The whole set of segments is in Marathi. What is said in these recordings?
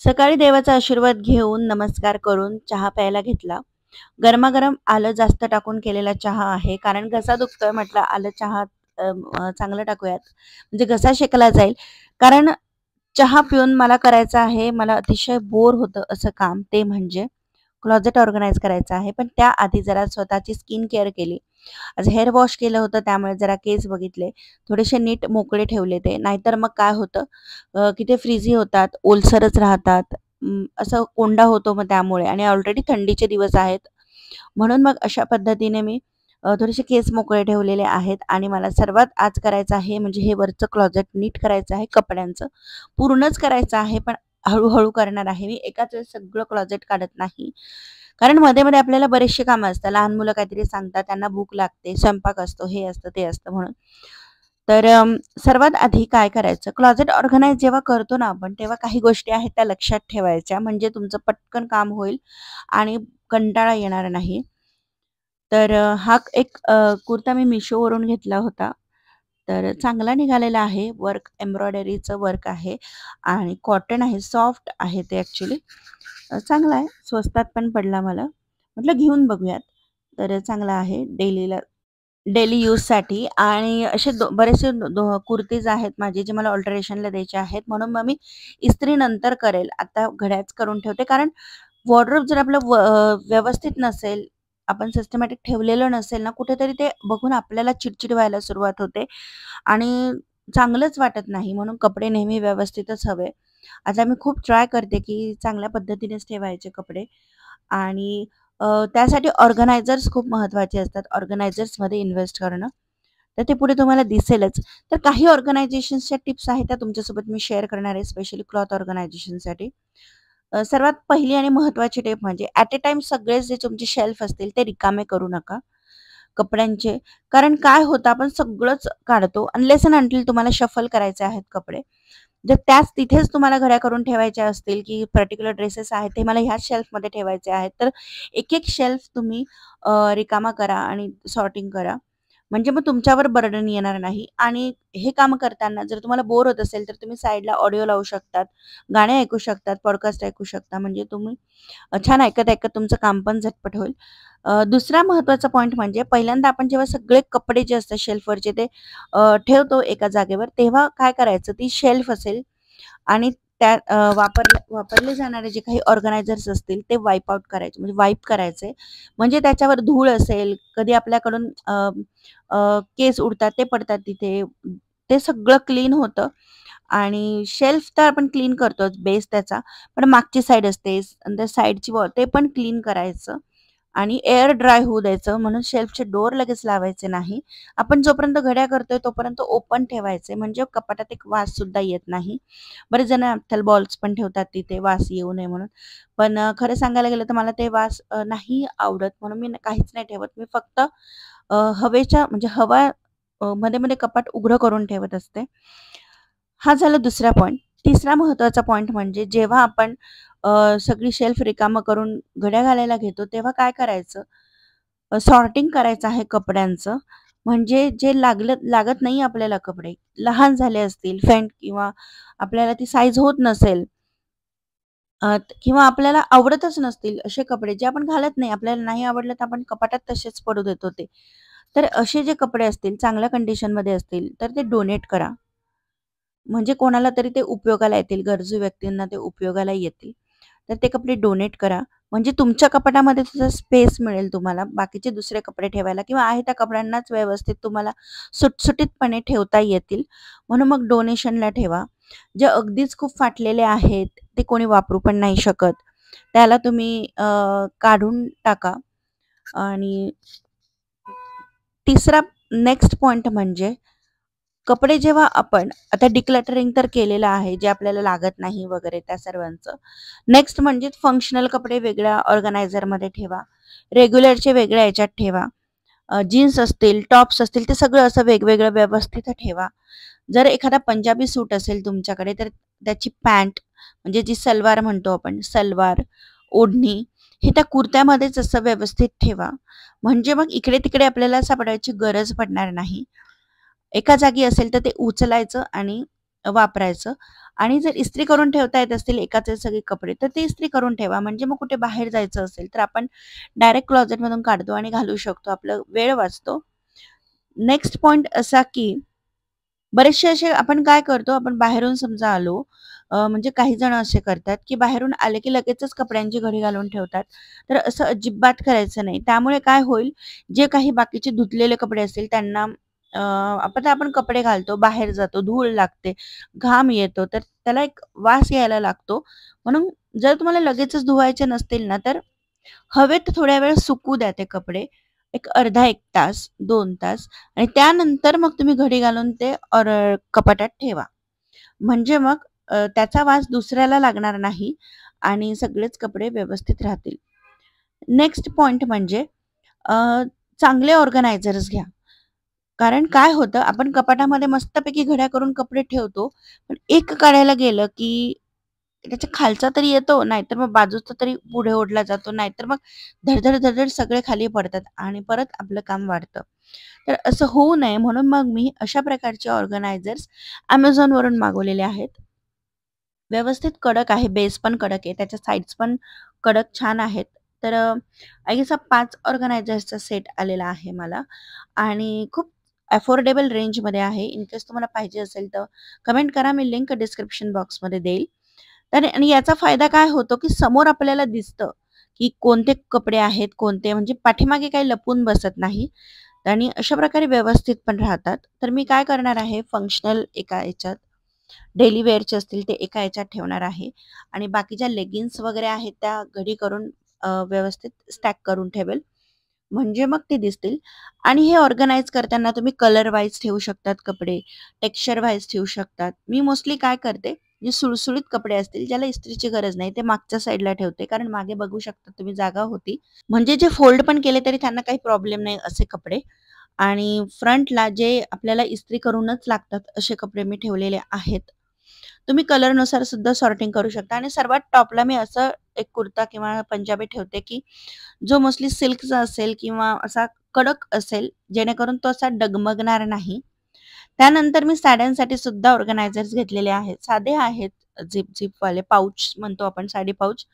सकाळी देवाचा आशीर्वाद घेऊन, नमस्कार करून चहा प्यायला घेतला. गरमागरम आलं जास्त टाकून केलेला चहा आहे. कारण घसा दुखतोय म्हटलं आलं चहात चांगलं टाकूयात. म्हणजे घसा शेकला जाईल. कारण चहा पिऊन मला करायचं आहे, मला अतिशय बोर होतं असं काम, ते म्हणजे क्लोजेट ऑर्गनाइज करायचं आहे. पण त्याआधी जरा स्वतःची स्किन केअर केली. आज हेअर वॉश केलं होतं त्यामुळे जरा केस बघितले. थोडेसे नीट मोकळे ठेवले ते. नाहीतर मग काय होतं की ते फ्रिझी होतात, ओलसरच राहतात. असं कोंडा होतो मग त्यामुळे आणि ऑलरेडी थंडीचे दिवस आहेत. म्हणून मग अशा पद्धतीने मी थोडेसे केस मोकळे ठेवलेले आहेत आणि मला सर्वात आज करायचं आहे म्हणजे हे वरचं क्लोजेट नीट करायचं आहे कपड्यांचं. पूर्णच करायचं आहे पण हळू करणार आहे मी. एकाच वेळेस सगळं क्लोजेट काढत नाही. कारण मध्ये-मध्ये आपल्याला बरेचशी कामं असतात. लहान मुलं काहीतरी सांगतात, त्यांना भूक लागते, स्वयंपाक असतो, हे असतं, ते असतं म्हणून. तर सर्वात आधी काय करायचं, क्लोजेट ऑर्गनाइज जेव्हा करतो ना आपण, तेव्हा काही गोष्टी आहेत त्या लक्षात ठेवायच्या. म्हणजे तुमचं पटकन काम होईल आणि कंटाळा येणार नाही. तर हा एक कुर्ता मी Mishoवरून घेतला होता. तर चांगला निघालेला आहे. वर्क एम्ब्रॉयडरीचं वर्क आहे आणि कॉटन आहे, सॉफ्ट आहे ते ॲक्चुअली. चांगला आहे, स्वस्तात पण पडला मला. म्हटलं घेऊन बघूयात. तर चांगला आहे डेली यूजसाठी आणि असे बरेचसे कुर्तीज आहेत माझे जे मला अल्टरेशनला द्यायचे आहेत. म्हणून मग मी इस्त्री नंतर करेल. आता घड्याच करून ठेवते. कारण वॉर्डरोब जर आपलं व्यवस्थित नसेल, आपण सिस्टमॅटिक ठेवलेलं नसेल ना, कुठेतरी ते बघून आपल्याला चिडचिड व्हायला सुरुवात होते आणि चांगलंच वाटत नाही. म्हणून कपडे नेहमी व्यवस्थितच हवे. आता मी खूप ट्राय करते, की चांगल्या पद्धतीनेच ठेवायचे कपडे आणि त्यासाठी ऑर्गनायझर्स खूप महत्त्वाचे असतात. ऑर्गनायझर्समध्ये इन्व्हेस्ट करणं. तर ते पुढे तुम्हाला दिसेलच. तर काही ऑर्गनायझेशन्सच्या टिप्स आहेत त्या तुमच्यासोबत मी शेअर करणार आहे स्पेशली क्लॉथ ऑर्गनायझेशनसाठी. सर्वात पहिली आणि महत्त्वाची टिप म्हणजे ॲट अ टाईम सगळेच जे तुमचे शेल्फ असतील ते रिकामे करू नका कपड्यांचे. कारण काय होतं आपण सगळंच काढतो अनलेस अँड अंटिल तुम्हाला शफल करायचे आहेत कपडे. जर त्याच तिथेच तुम्हाला घड्या करून ठेवायच्या असतील, की पर्टिक्युलर ड्रेसेस आहेत, ते मला ह्याच शेल्फमध्ये ठेवायचे आहेत, तर एक-एक शेल्फ तुम्ही रिकामा करा आणि सॉर्टिंग करा. म्हणजे मग तुमच्यावर बर्डन येणार नाही आणि हे काम करताना जर तुम्हाला बोर होत असेल, तर तुम्ही साइडला ऑडिओ लावू शकतात, गाणे ऐकू शकतात, पॉडकास्ट ऐकू शकता. म्हणजे तुम्ही छान ऐकत-ऐकत तुमचं काम पण झटपट होईल. दुसरा महत्त्वाचा पॉइंट म्हणजे पहिल्यांदा आपण जेव्हा सगळे कपडे जे असतात शेल्फवरचे ते ठेवतो एका जागेवर, तेव्हा काय करायचं ती शेल्फ असेल आणि त्या वापरले जाणारे जे काही ऑर्गनायझर्स असतील ते वाइप आउट करायचे म्हणजे वाइप करायचे. म्हणजे त्याच्यावर धूळ असेल, कधी आपल्याकडून केस उडतात ते पडतात तिथे. ते सगळं क्लीन होतं आणि शेल्फ तर आपण क्लीन करतोच बेस त्याचा. पण मागची साइड असते नंतर साइडची वॉल ते पण क्लीन करायचं आणि एअर ड्राय होऊ द्यायचं. म्हणून शेल्फचे डोर लगेच लावायचे नाही. आपण जोपर्यंत घड्या करतोय तोपर्यंत ओपन ठेवायचे म्हणजे कपाटात एक वास सुद्धा येत नाही. बरेच जण ॲफ्थल बॉल्स पण ठेवतात तिथे वास येऊ नये म्हणून. पण खरं सांगायला गेलं तर मला ते वास नाही आवडत म्हणून मी काहीच नाही ठेवत. मी फक्त हवेच्या म्हणजे हवा मध्ये-मध्ये कपाट उघडं करून ठेवत असते. हा झाला दुसरा पॉइंट. तिसरा महत्त्वाचा पॉइंट म्हणजे जेव्हा आपण सगळी शेल्फ रिकामं करून घड्या घालायला घेतो, तेव्हा काय करायचं? सॉर्टिंग करायचं आहे कपड्यांचं. म्हणजे जे लागत नाही आपल्याला कपडे, लहान झाले असतील, फेंट किंवा आपल्याला ती साईज होत नसेल किंवा आपल्याला आवडतच नसतील असे कपडे जे आपण घालत नाही, आपल्याला नाही आवडलं तर आपण कपाटात तसेच पडू देतो ते. तर असे जे कपडे असतील, चांगल्या कंडिशनमध्ये असतील, तर ते डोनेट करा. म्हणजे कोणाला तरी ते उपयोगाला येतील, गरजू व्यक्तींना ते उपयोगाला येतील. तर ते कपडे डोनेट करा. म्हणजे तुमच्या कपाटामध्ये सुद्धा स्पेस मिळेल तुम्हाला बाकीचे दुसरे कपडे ठेवायला किंवा आहे त्या कपड्यांनाच व्यवस्थित तुम्हाला सुटसुटीतपणे ठेवता येतील. म्हणून मग डोनेशनला ठेवा. जे अगदीच खूप फाटलेले आहेत, ते कोणी वापरू पण नाही शकत. त्याला तुम्ही काढून टाका आणि तिसरा नेक्स्ट पॉइंट म्हणजे कपडे जेव्हा आपण आता डिक्लटरिंग तर केलेलं आहे, जे आपल्याला लागत नाही वगैरे त्या सर्वांचं. नेक्स्ट म्हणजे फंक्शनल कपडे वेगळ्या ऑर्गनायझरमध्ये ठेवा. रेग्युलरचे वेगळ्या ह्याच्यात ठेवा. जीन्स असतील, टॉप्स असतील, ते सगळं असं वेगवेगळं व्यवस्थित ठेवा. जर एखादा पंजाबी सूट असेल तुमच्याकडे, तर त्याची पॅन्ट म्हणजे जी सलवार म्हणतो आपण, सलवार, ओढणी हे त्या कुर्त्यामध्येच असं व्यवस्थित ठेवा. म्हणजे मग इकडे-तिकडे आपल्याला सापडायची गरज पडणार नाही. एका जागी असेल तर ते उचलायचं आणि वापरायचं. आणि जर इस्त्री करून ठेवता येत असतील एकाचे सगळे कपडे, तर ते इस्त्री करून ठेवा. म्हणजे मग कुठे बाहेर जायचं असेल, तर आपण डायरेक्ट क्लोजेटमधून काढतो आणि घालू शकतो. आपला वेळ वाचतो. नेक्स्ट पॉइंट असा की बरेचसे असे आपण काय करतो, आपण बाहेरून समजा आलो, म्हणजे काही जण असे करतात, की बाहेरून आले की लगेचच कपड्यांची घडी घालून ठेवतात. तर असं अजिबात करायचं नाही. त्यामुळे काय होईल, जे काही बाकीचे धुतलेले कपडे असतील त्यांना आपण कपडे घालतो, बाहेर जातो, धूळ लागते, घाम येतो, तर त्याला एक वास यायला लागतो. म्हणून जर तुम्हाला लगेचच धुवायचे नसतील ना, तर हवेत थोड्या वेळ सुकू द्या ते कपडे. एक अर्धा 1 तास, 2 तास आणि त्यानंतर मग तुम्ही घडी घालून ते कपाटात ठेवा. म्हणजे मग त्याचा वास दुसऱ्याला लागणार नाही आणि सगळेच कपडे व्यवस्थित राहतील. नेक्स्ट पॉइंट म्हणजे अ, चांगले ऑर्गनायझर्स घ्या. कारण काय होतं, आपण कपाटामध्ये मस्तपैकी घड्या करून कपडे ठेवतो. पण एक काढायला गेलं की त्याच्या खालचा तरी येतो, नाहीतर मग बाजूचा तरी पुढे ओढला जातो, नाहीतर मग धड-धड सगळे खाली पडतात आणि परत आपलं काम वाढतं. तर असं होऊ नये म्हणून मग मी अशा प्रकारचे ऑर्गनायझर्स Amazonवरून मागवलेले आहेत. व्यवस्थित कडक आहे, बेस पण कडक आहे, त्याच्या साइड्स पण कडक छान आहेत. तर आय गेस हा 5 ऑर्गनायझर्सचा सेट आलेला आहे मला आणि खूप अफोर्डेबल रेंजमध्ये आहे. इन केस तुम्हाला पाहिजे असेल तर कमेंट करा, मी लिंक डिस्क्रिप्शन बॉक्समध्ये देईल. तर आणि याचा फायदा काय होतो, की समोर आपल्याला दिसतं, की कोणते कपडे आहेत, कोणते म्हणजे पाठीमागे काही लपून बसत नाही आणि अशा प्रकारे व्यवस्थित पण राहतात. तर मी काय करणार आहे, फंक्शनल एका ह्याच्यात डेली वेअरचे असतील ते एका ह्याच्यात ठेवणार आहे आणि बाकीच्या लेगिन्स वगैरे आहेत त्या घडी करून व्यवस्थित स्टॅक करून ठेवेल. म्हणजे मग ते दिसतील आणि हे ऑर्गनाइज करताना तुम्ही कलर वाईज ठेवू शकतात कपडे, टेक्स्चर वाईज ठेवू शकतात. मी मोस्टली काय करते, जे सुळसुळीत कपडे असतील, ज्याला इस्त्रीची गरज नाही, ते मागच्या साईडला ठेवते. कारण मागे बघू शकता तुम्ही जागा होती. म्हणजे जे फोल्ड पण केले तरी त्यांना काही प्रॉब्लेम नाही असे कपडे. आणि फ्रंटला जे आपल्याला इस्त्री करूनच लागतात असे कपडे मी ठेवलेले आहेत. तुम्ही कलरनुसार सुद्धा सॉर्टिंग करू शकता आणि सर्वात टॉपला मी असं एक कुर्ता किंवा पंजाबी ठेवते, की जो मोस्टली सिल्कचा असेल किंवा असा कडक असेल, जेणेकरून तो असा डगमगणार नाही. त्यानंतर मी साड्यांसाठी सुद्धा ऑर्गनायझर्स घेतलेले आहेत. साधे आहेत, झिपवाले पाउच म्हणतो आपण, साडी पाउच.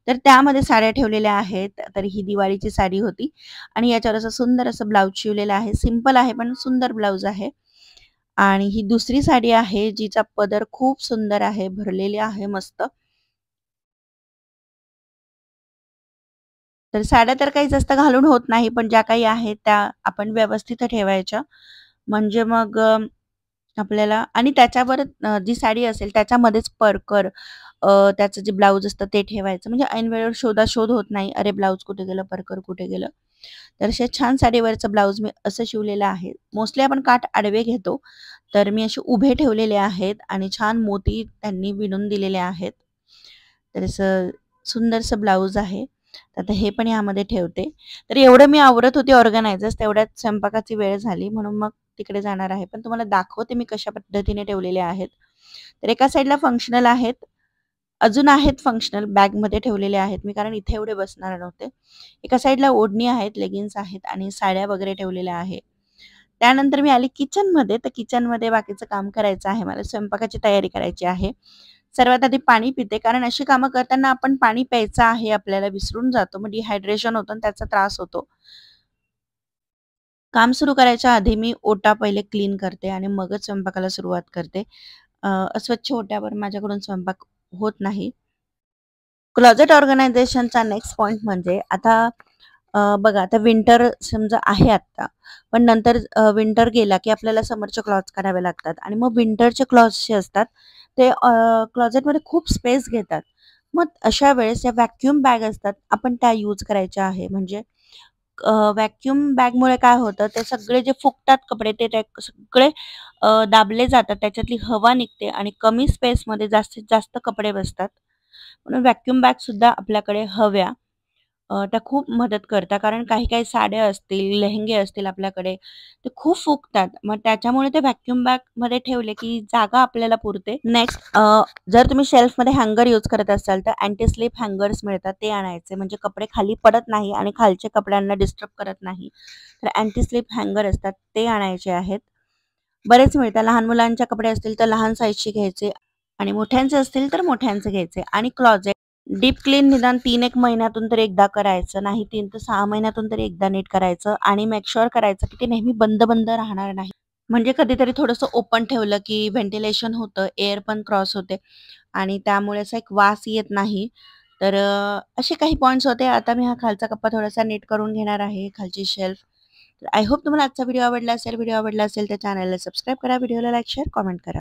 तर त्यामध्ये साड्या ठेवलेल्या आहेत. तर ही दिवाळीची साडी होती आणि याच्यावर असं सुंदर असं ब्लाउज शिवलेलं आहे. सिंपल आहे पण सुंदर ब्लाउज आहे. आणि ही दुसरी साडी आहे, जिचा पदर खूप सुंदर आहे, भरलेली आहे मस्त. तर साड्या तर काही जास्त घालून होत नाही, पण ज्या काही आहेत त्या आपण व्यवस्थित ठेवायच्या. म्हणजे मग आपल्याला आणि त्याच्यावर जी साडी असेल त्याच्यामध्येच परकर त्याचं जे ब्लाउज असतं ते ठेवायचं. म्हणजे ऐन वेळेवर शोधाशोध होत नाही. अरे ब्लाउज कुठे गेलं? परकर कुठे गेलं? तर अशा छान साडीवरचं ब्लाउज मी असं शिवलेलं आहे. मोस्टली आपण काठ आडवे घेतो. तर मी असे उभे ठेवलेले आहेत आणि छान मोती त्यांनी विणून दिलेले आहेत. तर असं सुंदरसं ब्लाउज आहे. तर आता हे पण यामध्ये ठेवते. तर एवढं मी आवरत होते ऑर्गनायझर्स, तेवढ्यात स्वयंपाकाची वेळ झाली म्हणून मग तिकडे जाणार आहे. पण तुम्हाला दाखवते मी कशा पद्धतीने ठेवलेले आहेत. तर एका साईडला फंक्शनल आहेत. अजून आहेत फंक्शनल बॅगमध्ये ठेवलेले आहेत मी, कारण इथे एवढे बसणार नव्हते. एका साईडला ओढणी आहेत, लेगिन्स आहेत आणि साड्या वगैरे ठेवलेल्या आहे. त्यानंतर मी आली किचनमध्ये. तर किचनमध्ये बाकीचं काम करायचं आहे मला. स्वयंपाकाची तयारी करायची आहे. सर्वात आधी पाणी पिते, कारण अशी कामं करताना आपण पाणी प्यायचं आहे आपल्याला विसरून जातो. मग डिहायड्रेशन होतं आणि त्याचा त्रास होतो. काम सुरू करायच्या आधी मी ओटा पहिले क्लीन करते आणि मगच स्वयंपाकाला सुरुवात करते. अस्वच्छ ओट्यावर माझ्याकडून स्वयंपाक होत नाही. क्लोजेट ऑर्गनायझेशनचा नेक्स्ट पॉइंट म्हणजे आता बघा, आता विंटर समजा आहे आत्ता, पण नंतर विंटर गेला की आपल्याला समरचे क्लॉथ्स काढावे लागतात आणि मग विंटरचे क्लॉथ्स जे असतात ते क्लोजेटमध्ये खूप स्पेस घेतात. मग अशा वेळेस या व्हॅक्यूम बॅग असतात, आपण त्या यूज करायच्या आहे. म्हणजे व्हॅक्यूम बॅगमुळे काय होतं, ते सगळे जे फुगतात कपडे ते त्या सगळे दाबले जातात. त्याच्यातली हवा निघते आणि कमी स्पेसमध्ये जास्तीत जास्त कपडे बसतात. म्हणून व्हॅक्यूम बॅगसुद्धा आपल्याकडे हव्या. त्या खूप मदत करतात. कारण काही-काही साड्या असतील, लेहेंगे असतील आपल्याकडे, ते खूप फुगतात. मग त्याच्यामुळे ते व्हॅक्यूम बॅगमध्ये ठेवले की जागा आपल्याला पुरते. नेक्स्ट जर तुम्ही शेल्फमध्ये हँगर यूज करत असाल तर अँटी स्लिप हँगर्स मिळतात, ते आणायचे. म्हणजे कपडे खाली पडत नाही आणि खालच्या कपड्यांना डिस्टर्ब करत नाही. तर अँटी स्लिप हँगर असतात ते आणायचे आहेत. बरेच मिळतात. लहान मुलांच्या कपडे असतील तर लहान साईजचे घ्यायचे आणि मोठ्यांचे असतील तर मोठ्यांचे घ्यायचे. आणि क्लॉजेट डीप क्लीन निदान 3-1 महिन्यातून तर एकदा करायचं. नाही 3 ते 6 महिन्यातून तरी एकदा नीट करायचं आणि मेक शुअर करायचं की ते नेहमी बंद राहणार नाही. म्हणजे कधीतरी थोडंसं ओपन ठेवलं की व्हेंटिलेशन होतं, एअर पण क्रॉस होते आणि त्यामुळे असा एक वास येत नाही. तर असे काही पॉइंट्स होते. आता मी हा खालचा कप्पा थोडासा नीट करून घेणार आहे, खालची शेल्फ. आय होप तुम्हाला आजचा व्हिडिओ आवडला असेल. व्हिडिओ आवडला असेल तर चॅनलला सबस्क्राईब करा, व्हिडिओला लाईक, शेअर, कमेंट करा.